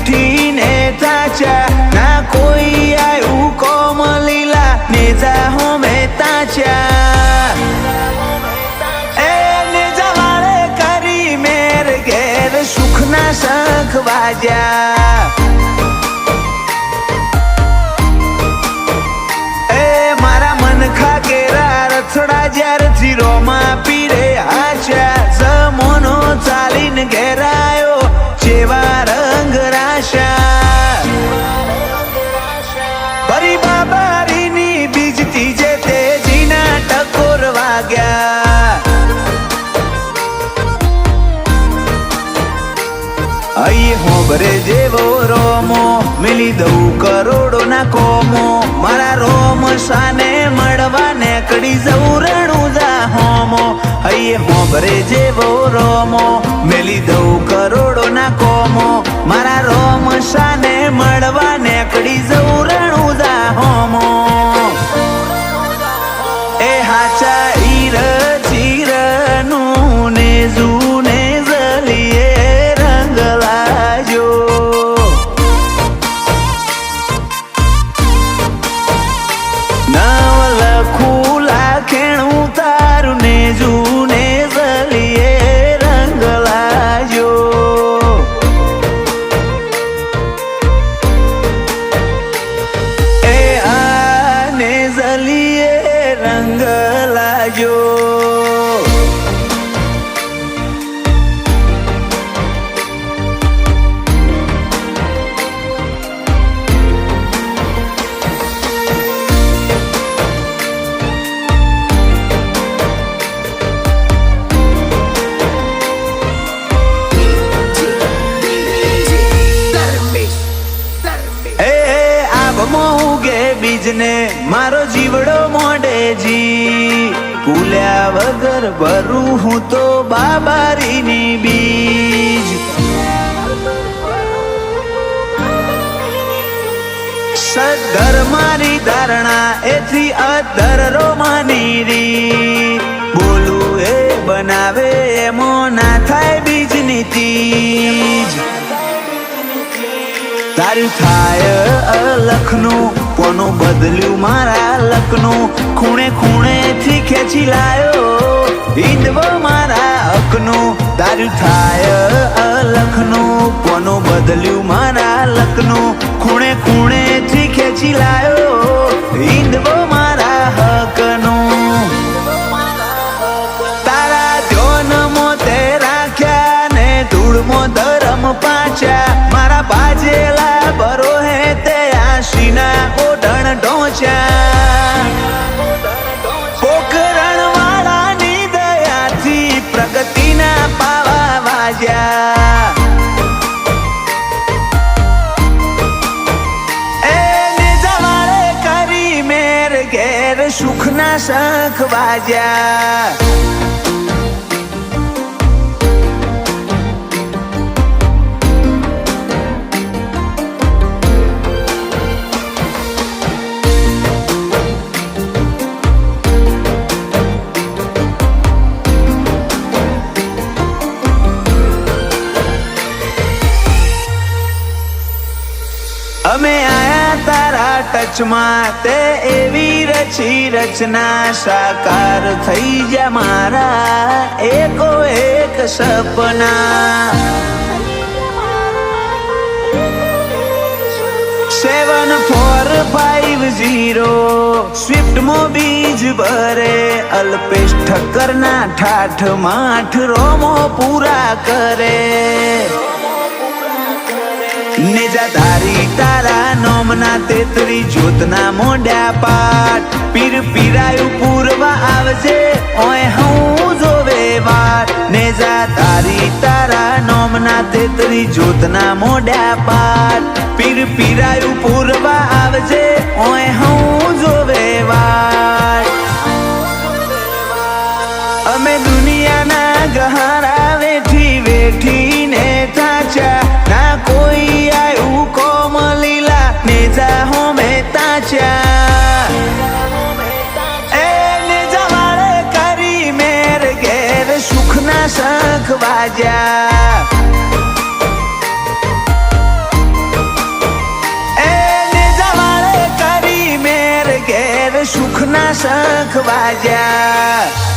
વેઠીને તાચા ના કોઈ આયુ કોમ લીલા નેજા હોમે તાચા એ નેજા વાળે કરી મેર ઘેર સુખના શંખ વાજ્યા એ મારા મન ખાકેરા રથડા જ્યારથી રોમાં પીરે હાચા જમોનો ચાલીને ઘેરાયો જેવા રંગ રાશા ભરી બાબારીની બીજતી જે તેજીના ટકોર વાગ્યા અહીં હોબરે જેવો રોમો મિલી દઉં કરોડો ના કોમો મારા રોમ સાને મળવા નેકડી જવું રણુજા હોમો અહીં હોબરે જેવો રોમો મિલી દઉં કરોડો ના કોમો મારા રોમ સાને મળવા નેકડી જવું રણુજા હોમો એ હાચા ઈર ચીરનું ને જૂને જલીએ બીજને મારો જીવડો મોડેજી ભૂલ્યા વગર ભરું હું તો બાબારીની બીજ સદ્ધર મારી ધારણા એથી અધર રોમાની રી બોલું એ બનાવે એમો ના થાય બીજની તીજ તારું થાય અલખનું કોનું બદલ્યું મારા લખનું ખૂણે ખૂણે થી ખેંચી લાયો હિંદવો મારા હકનું તારું થાય અલખનું કોનું બદલ્યું મારા લખનું ખૂણે ખૂણે થી ખેંચી લાયો હિંદવો મારા હકનું તારા ધ્યોનમો તે રાખ્યા ને ધૂળમો ધરમ પાછા મારા બાજેલા બરો હે તે આશીના ઓઢણ ઢોચા પોકરણ વાળાની દયાથી પ્રગતિના પાવા વાજ્યા એ નેજા વાળે કરી મેર ઘેર સુખના શંખ વાજ્યા અમે આયા તારા ટચમાં તે એવી રચી રચના સાકાર થઈ જા મારા એકો એક સપના 7450 સ્વિફ્ટમાં બીજ ભરે અલ્પેશ ઠક્કરના ઠાઠ માઠ રોમો પૂરા કરે નેજા ધારી તારા નોમના તેતરી જ્યોતના મોઢા પાટ પીર પીરાયું પૂરવા આવજે ઓય હું જોવે વાત નેજા ધારી તારા નોમના તેતરી જ્યોતના મોઢા પાટ પીર પીરાયું પૂરવા આવજે ઓય હું જોવે વાત અમે દુનિયાના ગહારા વેઠી વેઠીને તાચા ના કોઈ આયુ કોમ લીલા નેજા હોમે તાચા એ નેજા વાળે કરી મેર ઘેર સુખના શંખ વાજ્યા ઘેર સુખના શંખ વાજ્યા.